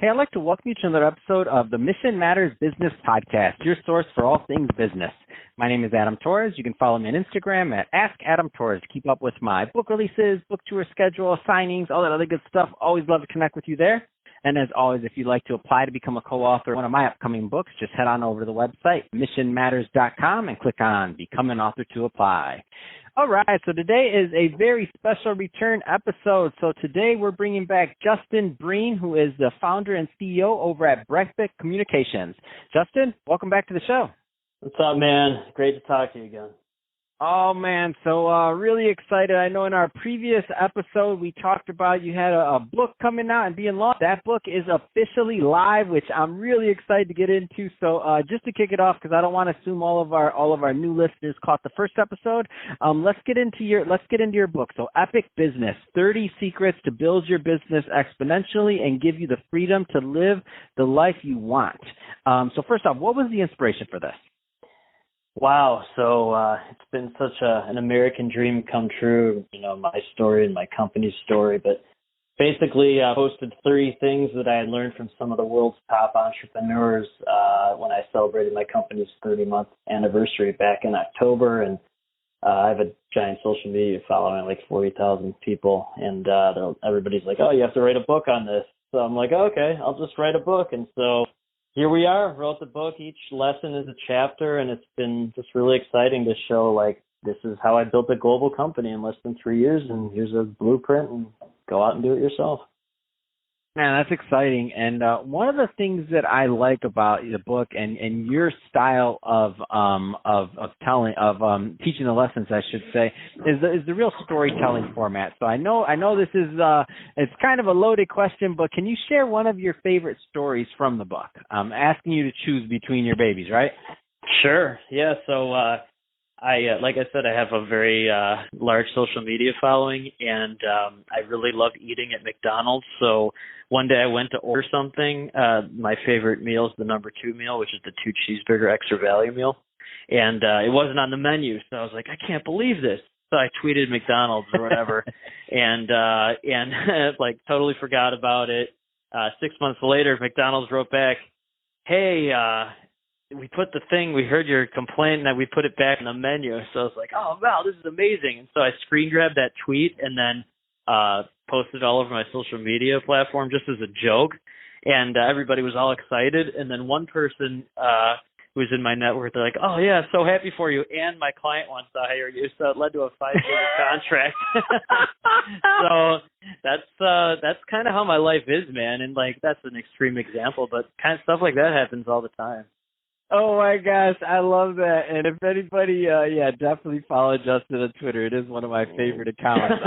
Hey, I'd like to welcome you to another episode of the Mission Matters Business Podcast, your source for all things business. My name is Adam Torres. You can follow me on Instagram at AskAdamTorres to keep up with my book releases, book tour schedule, signings, all that other good stuff. Always love to connect with you there. And as always, if you'd like to apply to become a co-author of one of my upcoming books, just head on over to the website, missionmatters.com, and click on Become an Author to apply. All right, so today is a very special return episode. So today we're bringing back Justin Breen, who is the founder and CEO over at Breen Communications. Justin, welcome back to the show. What's up, man? Great to talk to you again. Oh, man, so really excited. I know in our previous episode we talked about you had a book coming out and being launched. That book is officially live, which I'm really excited to get into. So just to kick it off, because I don't want to assume all of our new listeners caught the first episode, let's get into your book. So Epic Business, 30 Secrets to Build Your Business Exponentially and Give You the Freedom to Live the Life You Want. So first off, what was the inspiration for this? Wow. So it's been such an American dream come true, my story and my company's story. But basically, I posted 3 things that I had learned from some of the world's top entrepreneurs when I celebrated my company's 30-month anniversary back in October. And I have a giant social media following, like 40,000 people. And everybody's like, oh, you have to write a book on this. So I'm like, okay, I'll just write a book. And so here we are, wrote the book. Each lesson is a chapter, and it's been just really exciting to show, like, this is how I built a global company in less than 3 years, and here's a blueprint, and go out and do it yourself. Man, that's exciting. And one of the things that I like about the book and your style of telling, teaching the lessons, I should say, is the real storytelling format. So I know this is it's kind of a loaded question, but can you share one of your favorite stories from the book? I'm asking you to choose between your babies, right? Sure. Yeah. So like I said, I have a very large social media following, and I really love eating at McDonald's. So one day I went to order something. My favorite meal is the number 2 meal, which is the 2 cheeseburger extra value meal. And it wasn't on the menu. So I was like, I can't believe this. So I tweeted McDonald's or whatever and like totally forgot about it. 6 months later, McDonald's wrote back, hey, we heard your complaint and we put it back on the menu. So I was like, oh, wow, this is amazing. And so I screen grabbed that tweet and then posted it all over my social media platform just as a joke. And everybody was all excited. And then one person who was in my network, they're like, oh, yeah, so happy for you. And my client wants to hire you. So it led to a 5-figure contract. So that's kind of how my life is, man. And, like, that's an extreme example, but kind of stuff like that happens all the time. Oh my gosh, I love that. And if anybody, definitely follow Justin on Twitter. It is one of my favorite accounts.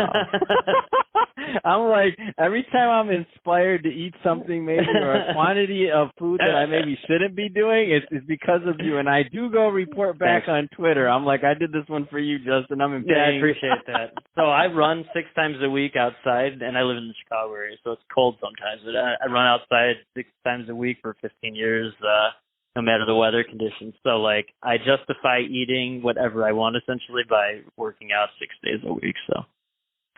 I'm like, every time I'm inspired to eat something maybe or a quantity of food that I maybe shouldn't be doing, it's because of you. And I do go report back on Twitter. I'm like, I did this one for you, Justin. I'm in pain. Yeah, I appreciate that. So I run 6 times a week outside, and I live in the Chicago area, so it's cold sometimes. But I run outside 6 times a week for 15 years. No matter the weather conditions. So, like, I justify eating whatever I want, essentially, by working out 6 days a week, so.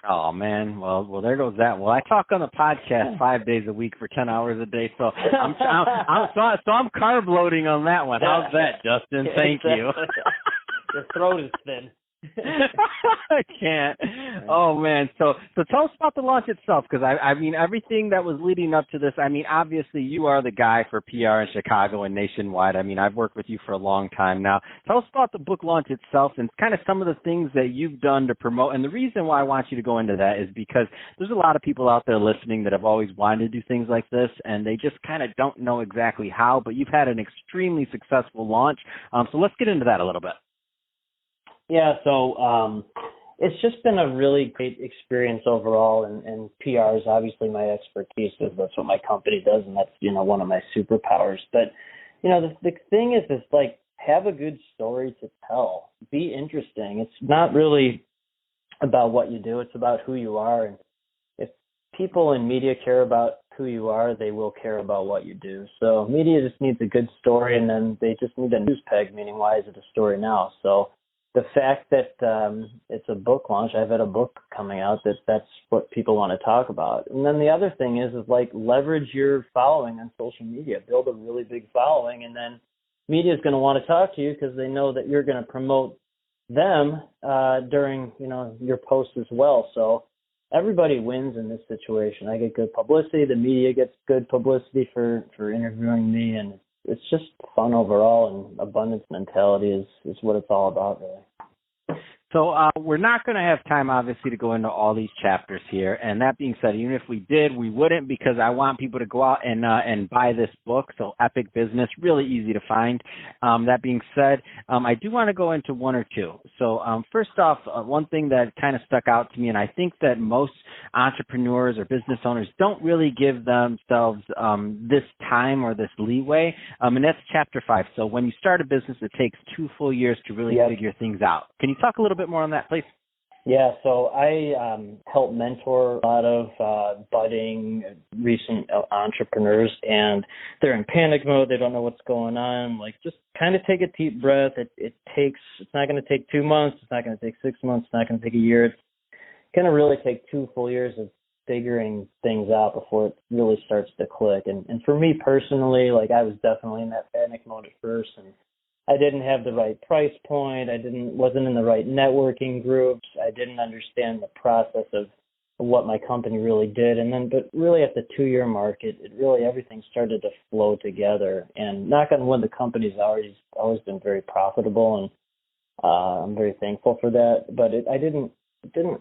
Oh, man. Well, there goes that. Well, I talk on the podcast 5 days a week for 10 hours a day, so I'm carb loading on that one. How's that, Justin? Thank you. Your throat is thin. I can't. Oh, man. So tell us about the launch itself, because I mean, everything that was leading up to this, I mean, obviously you are the guy for PR in Chicago and nationwide. I mean, I've worked with you for a long time now. Tell us about the book launch itself and kind of some of the things that you've done to promote. And the reason why I want you to go into that is because there's a lot of people out there listening that have always wanted to do things like this, and they just kind of don't know exactly how, but you've had an extremely successful launch. So let's get into that a little bit. Yeah, so it's just been a really great experience overall, and PR is obviously my expertise because that's what my company does, and that's, one of my superpowers. But, the thing is like, have a good story to tell. Be interesting. It's not really about what you do. It's about who you are. And if people in media care about who you are, they will care about what you do. So media just needs a good story, and then they just need a news peg, meaning why is it a story now? So the fact that it's a book launch, I've had a book coming out that's what people want to talk about. And then the other thing is like leverage your following on social media, build a really big following, and then media is going to want to talk to you because they know that you're going to promote them during, your posts as well. So everybody wins in this situation. I get good publicity. The media gets good publicity for interviewing me, and it's just fun overall. And abundance mentality is what it's all about, really. So we're not going to have time, obviously, to go into all these chapters here. And that being said, even if we did, we wouldn't, because I want people to go out and buy this book. So Epic Business, really easy to find. That being said, I do want to go into one or two. So first off, one thing that kind of stuck out to me, and I think that most entrepreneurs or business owners don't really give themselves this time or this leeway, and that's chapter 5. So when you start a business, it takes 2 full years to really figure things out. Can you talk a little bit more on that, please? Yeah, so I help mentor a lot of budding, recent entrepreneurs, and they're in panic mode. They don't know what's going on. Like, just kind of take a deep breath. It's not going to take 2 months. It's not going to take 6 months. It's not going to take a year. It's going to really take 2 full years of figuring things out before it really starts to click. And for me personally, like, I was definitely in that panic mode at first, and I didn't have the right price point. Wasn't in the right networking groups. I didn't understand the process of what my company really did. But really at the 2-year mark, it really, everything started to flow together. And knock on wood, the company's always been very profitable, and I'm very thankful for that. But I didn't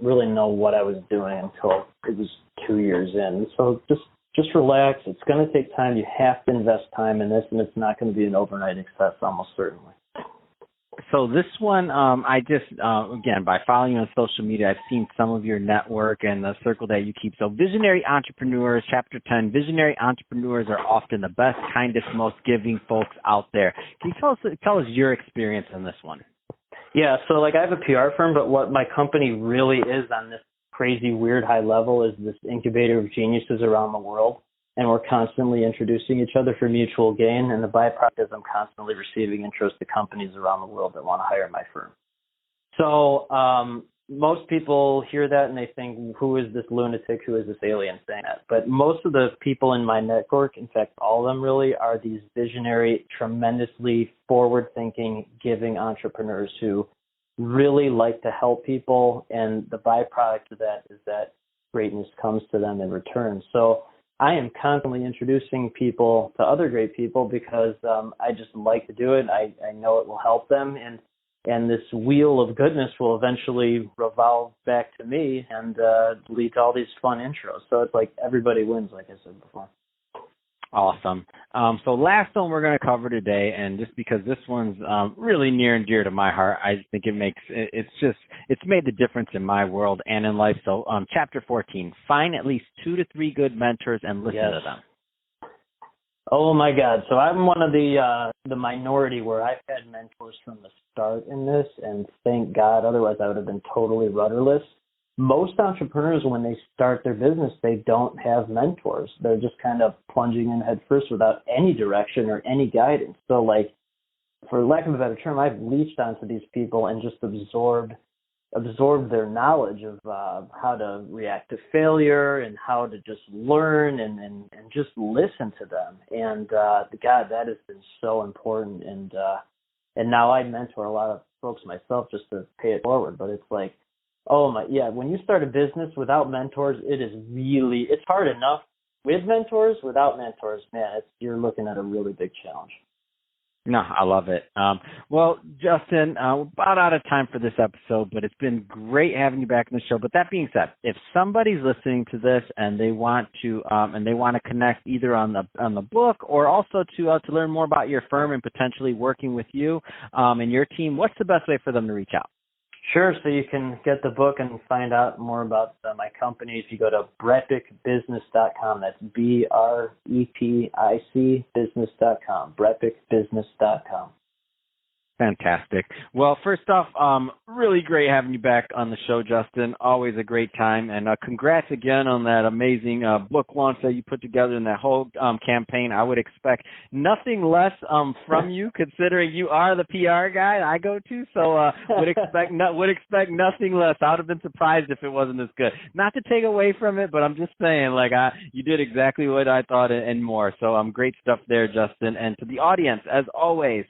really know what I was doing until it was 2 years in. So just relax. It's going to take time. You have to invest time in this, and it's not going to be an overnight success, almost certainly. So this one, I just, again, by following you on social media, I've seen some of your network and the circle that you keep. So visionary entrepreneurs, chapter 10, visionary entrepreneurs are often the best, kindest, most giving folks out there. Can you tell us your experience in this one? Yeah, so like I have a PR firm, but what my company really is on this crazy, weird high level is this incubator of geniuses around the world. And we're constantly introducing each other for mutual gain. And the byproduct is I'm constantly receiving interest to companies around the world that want to hire my firm. So most people hear that and they think, who is this lunatic? Who is this alien saying that? But most of the people in my network, in fact, all of them really, are these visionary, tremendously forward-thinking, giving entrepreneurs who really like to help people. And the byproduct of that is that greatness comes to them in return. So I am constantly introducing people to other great people because I just like to do it. I know it will help them, and this wheel of goodness will eventually revolve back to me and lead to all these fun intros. So it's like everybody wins, like I said before. Awesome. So last one we're going to cover today, and just because this one's really near and dear to my heart, I think it's made the difference in my world and in life. So chapter 14, find at least 2 to 3 good mentors and listen to them. Oh my God. So I'm one of the minority where I've had mentors from the start in this, and thank God, otherwise I would have been totally rudderless. Most entrepreneurs, when they start their business, they don't have mentors. They're just kind of plunging in head first without any direction or any guidance. So, like, for lack of a better term, I've leached onto these people and just absorbed their knowledge of how to react to failure and how to just learn and just listen to them. And God, that has been so important. And now I mentor a lot of folks myself just to pay it forward. But it's like, when you start a business without mentors, it's hard enough with mentors. Without mentors, man, you're looking at a really big challenge. No, I love it. Well, Justin, we're about out of time for this episode, but it's been great having you back on the show. But that being said, if somebody's listening to this and they want to connect either on the book or also to learn more about your firm and potentially working with you and your team, what's the best way for them to reach out? Sure. So you can get the book and find out more about my company if you go to brepicbusiness.com. That's BREPIC business.com, brepicbusiness.com. Fantastic. Well, first off, really great having you back on the show, Justin. Always a great time. And congrats again on that amazing book launch that you put together and that whole campaign. I would expect nothing less from you, considering you are the PR guy I go to. So would expect nothing less. I would have been surprised if it wasn't as good. Not to take away from it, but I'm just saying, like, you did exactly what I thought and more. So great stuff there, Justin. And to the audience, as always,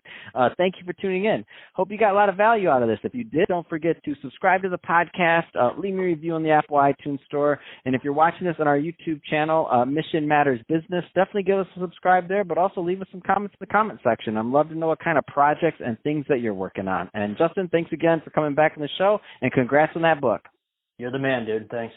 thank you for tuning in. Hope you got a lot of value out of this. If you did, don't forget to subscribe to the podcast, leave me a review on the Apple iTunes Store, and if you're watching this on our YouTube channel, Mission Matters Business, definitely give us a subscribe there, but also leave us some comments in the comment section. I'd love to know what kind of projects and things that you're working on. And Justin, thanks again for coming back on the show, and congrats on that book. You're the man, dude. Thanks.